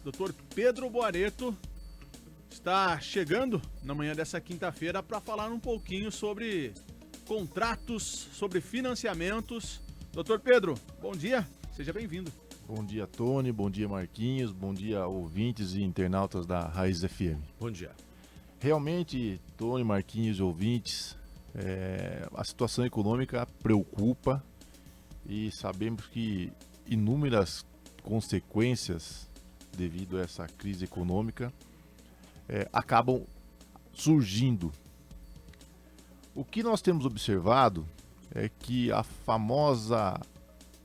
Dr. Pedro Boareto está chegando na manhã dessa quinta-feira para falar um pouquinho sobre contratos, sobre financiamentos. Dr. Pedro, bom dia, seja bem-vindo. Bom dia, Tony, bom dia, Marquinhos, bom dia, ouvintes e internautas da Raiz FM. Bom dia. Realmente, Tony, Marquinhos e ouvintes, a situação econômica preocupa e sabemos que inúmeras consequências devido a essa crise econômica acabam surgindo. O que nós temos observado é que a famosa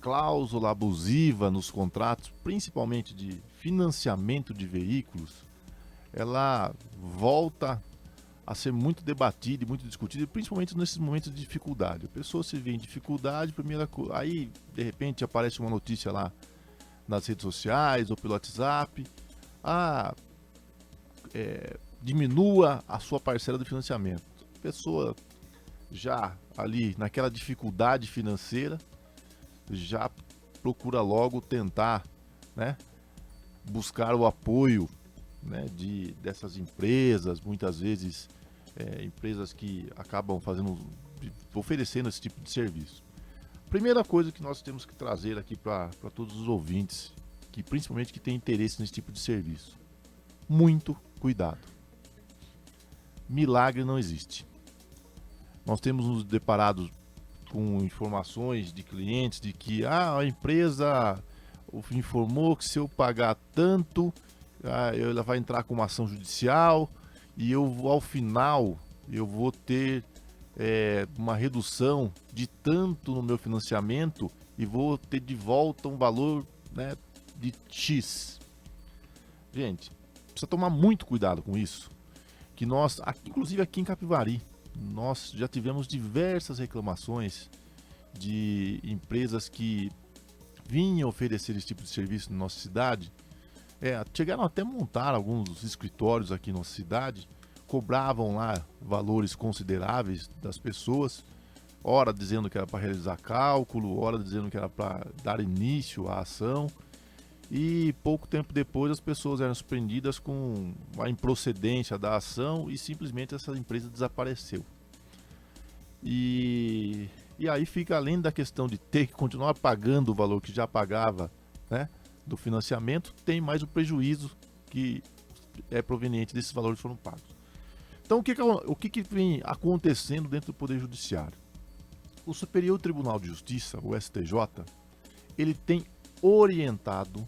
cláusula abusiva nos contratos, principalmente de financiamento de veículos, ela volta a ser muito debatida e muito discutida, principalmente nesses momentos de dificuldade. A pessoa se vê em dificuldade, aí de repente aparece uma notícia lá nas redes sociais ou pelo WhatsApp, diminua a sua parcela do financiamento. A pessoa já ali naquela dificuldade financeira, já procura logo tentar, buscar o apoio, dessas empresas, muitas vezes empresas que acabam oferecendo esse tipo de serviço. Primeira coisa que nós temos que trazer aqui para todos os ouvintes, principalmente que têm interesse nesse tipo de serviço: muito cuidado. Milagre não existe. Nós temos nos deparado com informações de clientes de que a empresa informou que se eu pagar tanto, ela vai entrar com uma ação judicial e ao final eu vou ter uma redução de tanto no meu financiamento e vou ter de volta um valor de X. Gente, precisa tomar muito cuidado com isso, que nós, inclusive aqui em Capivari, nós já tivemos diversas reclamações de empresas que vinham oferecer esse tipo de serviço na nossa cidade. Chegaram até a montar alguns escritórios aqui na nossa cidade, cobravam lá valores consideráveis das pessoas, ora dizendo que era para realizar cálculo, ora dizendo que era para dar início à ação, e pouco tempo depois as pessoas eram surpreendidas com a improcedência da ação e simplesmente essa empresa desapareceu. E aí fica, além da questão de ter que continuar pagando o valor que já pagava, do financiamento, tem mais o prejuízo que é proveniente desses valores que foram pagos. Então o que vem acontecendo dentro do Poder Judiciário? O Superior Tribunal de Justiça, o STJ, ele tem orientado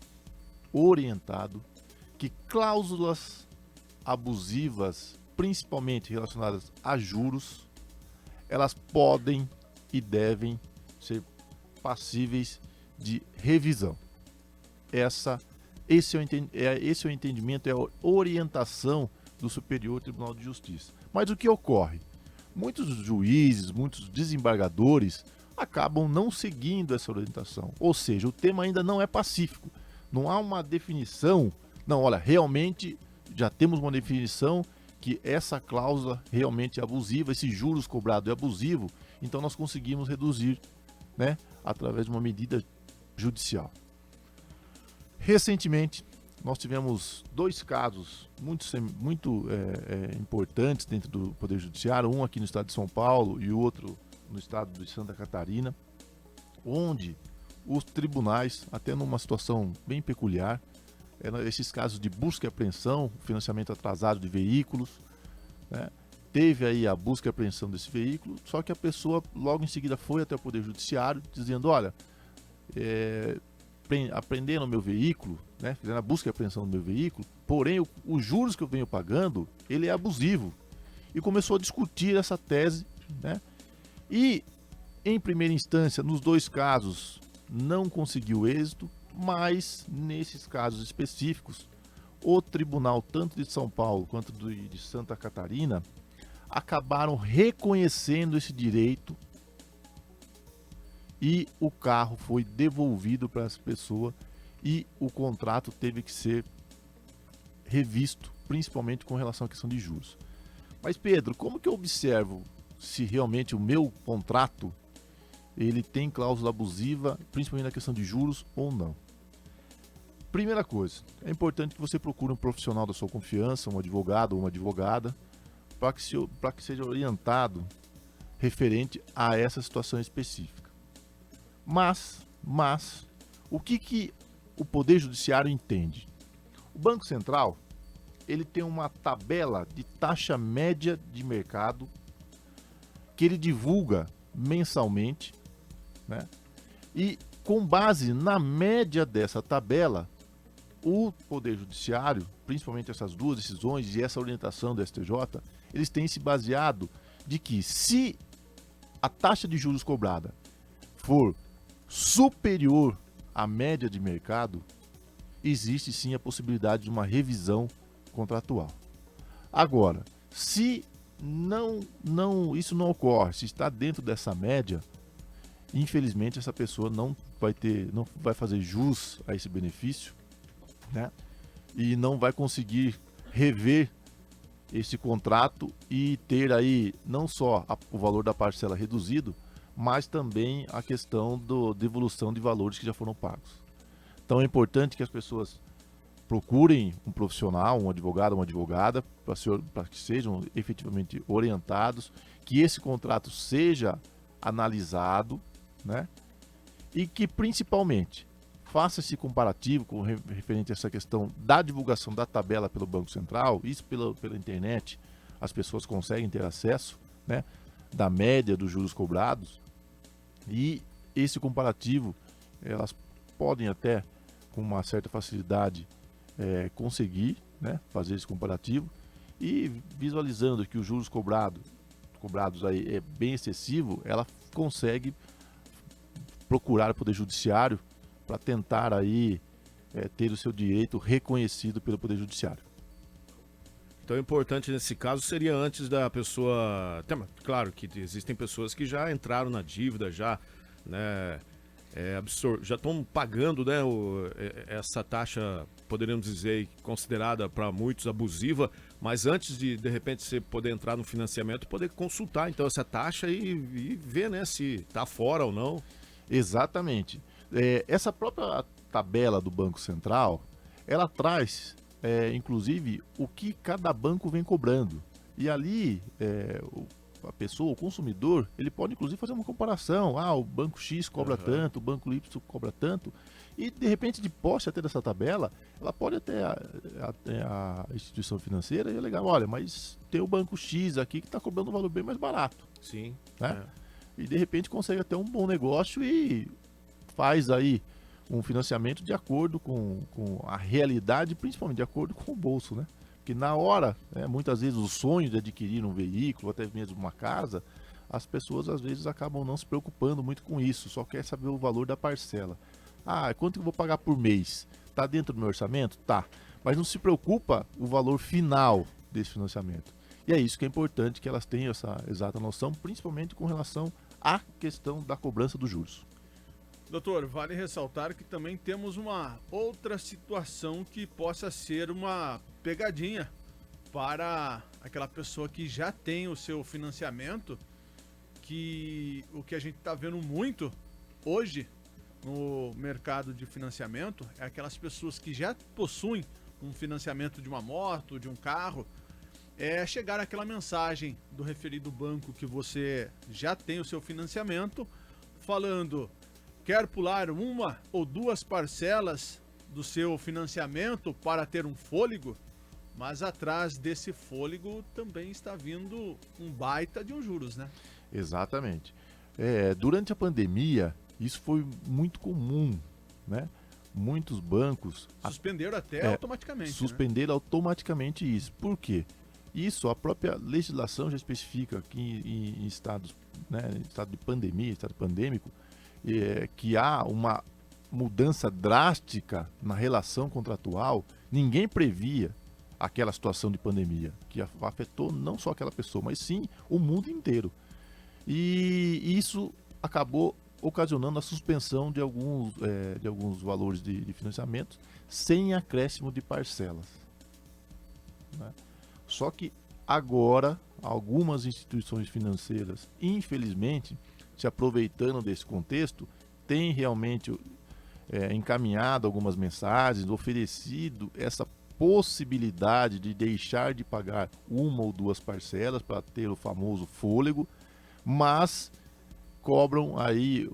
que cláusulas abusivas, principalmente relacionadas a juros, elas podem e devem ser passíveis de revisão. Esse é o entendimento, é a orientação do Superior Tribunal de Justiça. Mas o que ocorre? Muitos juízes, muitos desembargadores acabam não seguindo essa orientação. Ou seja, o tema ainda não é pacífico. Não há uma definição. Não, olha, realmente já temos uma definição que essa cláusula realmente é abusiva, esse juros cobrado é abusivo, então nós conseguimos reduzir, através de uma medida judicial. Recentemente, nós tivemos dois casos muito importantes dentro do Poder Judiciário, um aqui no estado de São Paulo e o outro no estado de Santa Catarina, onde os tribunais, até numa situação bem peculiar, esses casos de busca e apreensão, financiamento atrasado de veículos, teve aí a busca e apreensão desse veículo, só que a pessoa logo em seguida foi até o Poder Judiciário dizendo: olha, apreenderam o meu veículo, fizeram a busca e apreensão do meu veículo, porém os juros que eu venho pagando, ele é abusivo. E começou a discutir essa tese, e em primeira instância, nos dois casos, não conseguiu êxito, mas nesses casos específicos, o tribunal, tanto de São Paulo quanto de Santa Catarina, acabaram reconhecendo esse direito e o carro foi devolvido para essa pessoa e o contrato teve que ser revisto, principalmente com relação à questão de juros. Mas Pedro, como que eu observo se realmente o meu contrato ele tem cláusula abusiva, principalmente na questão de juros ou não? Primeira coisa, é importante que você procure um profissional da sua confiança, um advogado ou uma advogada, para que seja orientado referente a essa situação específica. Mas o que o Poder Judiciário entende? O Banco Central, ele tem uma tabela de taxa média de mercado que ele divulga mensalmente, né? E com base na média dessa tabela, o Poder Judiciário, principalmente essas duas decisões e essa orientação do STJ, eles têm se baseado de que se a taxa de juros cobrada for superior à média de mercado, existe sim a possibilidade de uma revisão contratual. Agora, se isso não ocorre, se está dentro dessa média, infelizmente essa pessoa não vai fazer jus a esse benefício, né? E não vai conseguir rever esse contrato e ter aí não só o valor da parcela reduzido, mas também a questão da devolução de valores que já foram pagos. Então é importante que as pessoas procurem um profissional, um advogado, uma advogada, para que sejam efetivamente orientados, que esse contrato seja analisado, né? E que principalmente faça esse comparativo com referente a essa questão da divulgação da tabela pelo Banco Central, isso pela internet, as pessoas conseguem ter acesso, né, da média dos juros cobrados, e esse comparativo, elas podem até, com uma certa facilidade, conseguir, né, fazer esse comparativo, e visualizando que os juros cobrados aí é bem excessivo, ela consegue procurar o Poder Judiciário para tentar aí ter o seu direito reconhecido pelo Poder Judiciário. Então, o importante nesse caso seria antes da pessoa... Claro que existem pessoas que já entraram na dívida, já, né, já estão pagando, né, essa taxa, poderíamos dizer, considerada para muitos abusiva, mas antes de repente, você poder entrar no financiamento, poder consultar então essa taxa e ver, né, se está fora ou não. Exatamente. Essa própria tabela do Banco Central, ela traz, inclusive, o que cada banco vem cobrando. E ali, a pessoa, o consumidor, ele pode, inclusive, fazer uma comparação. O Banco X cobra tanto, o Banco Y cobra tanto. E, de repente, de posse até dessa tabela, ela pode até a instituição financeira e é legal, olha, mas tem o Banco X aqui que está cobrando um valor bem mais barato. Sim. Né? E, de repente, consegue até um bom negócio e faz aí um financiamento de acordo com a realidade, principalmente de acordo com o bolso, né? Porque na hora, muitas vezes o sonho de adquirir um veículo, até mesmo uma casa, as pessoas às vezes acabam não se preocupando muito com isso, só quer saber o valor da parcela. Quanto que eu vou pagar por mês? Tá dentro do meu orçamento? Tá. Mas não se preocupa o valor final desse financiamento. E é isso que é importante que elas tenham essa exata noção, principalmente com relação à questão da cobrança dos juros. Doutor, vale ressaltar que também temos uma outra situação que possa ser uma pegadinha para aquela pessoa que já tem o seu financiamento, que o que a gente está vendo muito hoje no mercado de financiamento é aquelas pessoas que já possuem um financiamento de uma moto, de um carro, chegar aquela mensagem do referido banco que você já tem o seu financiamento, falando: quer pular uma ou duas parcelas do seu financiamento para ter um fôlego? Mas atrás desse fôlego também está vindo um baita de um juros, né? Exatamente. Durante a pandemia, isso foi muito comum, né? Muitos bancos suspenderam até automaticamente. Suspenderam automaticamente isso. Por quê? Isso, a própria legislação já especifica que em estados, né, em estado de pandemia, estado pandêmico, que há uma mudança drástica na relação contratual. Ninguém previa aquela situação de pandemia, que afetou não só aquela pessoa, mas sim o mundo inteiro. E isso acabou ocasionando a suspensão de alguns valores de financiamento sem acréscimo de parcelas, né? Só que agora algumas instituições financeiras, infelizmente, se aproveitando desse contexto, têm realmente encaminhado algumas mensagens, oferecido essa possibilidade de deixar de pagar uma ou duas parcelas para ter o famoso fôlego, mas cobram aí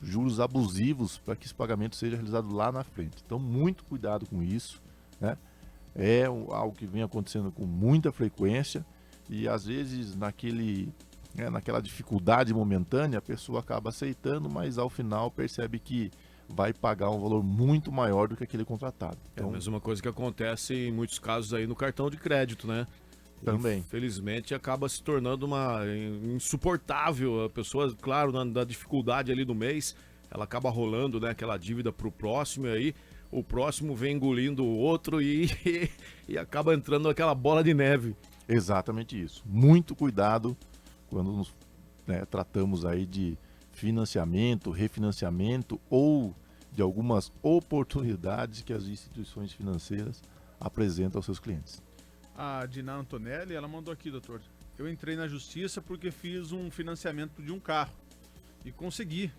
juros abusivos para que esse pagamento seja realizado lá na frente. Então, muito cuidado com isso, né? É algo que vem acontecendo com muita frequência e às vezes naquela dificuldade momentânea a pessoa acaba aceitando, mas ao final percebe que vai pagar um valor muito maior do que aquele contratado. É a mesma coisa que acontece em muitos casos aí no cartão de crédito, né? Também. Infelizmente acaba se tornando uma insuportável. A pessoa, claro, na dificuldade ali do mês, ela acaba rolando, né, aquela dívida pro próximo e aí o próximo vem engolindo o outro e acaba entrando naquela bola de neve. Exatamente isso. Muito cuidado quando nos tratamos aí de financiamento, refinanciamento ou de algumas oportunidades que as instituições financeiras apresentam aos seus clientes. A Dina Antonelli, ela mandou aqui, doutor. Eu entrei na justiça porque fiz um financiamento de um carro e consegui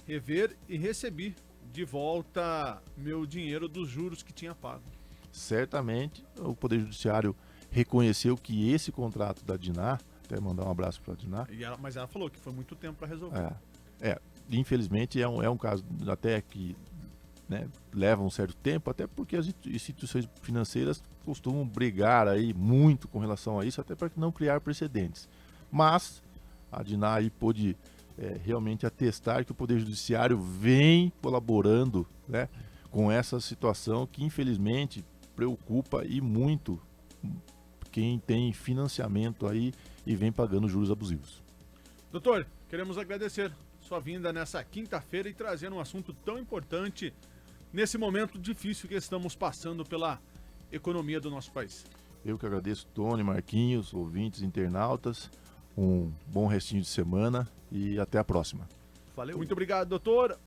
rever e recebi de volta meu dinheiro dos juros que tinha pago. Certamente o Poder Judiciário reconheceu que esse contrato da Dinar, até mandar um abraço para a Dinar. Mas ela falou que foi muito tempo para resolver. Infelizmente é um caso até que leva um certo tempo, até porque as instituições financeiras costumam brigar aí muito com relação a isso, até para não criar precedentes. Mas a Dinar aí pôde realmente atestar que o Poder Judiciário vem colaborando, né, com essa situação que infelizmente preocupa e muito quem tem financiamento aí e vem pagando juros abusivos. Doutor, queremos agradecer sua vinda nessa quinta-feira e trazendo um assunto tão importante nesse momento difícil que estamos passando pela economia do nosso país. Eu que agradeço, Tony, Marquinhos, ouvintes, internautas. Um bom restinho de semana e até a próxima. Valeu. Muito obrigado, doutor.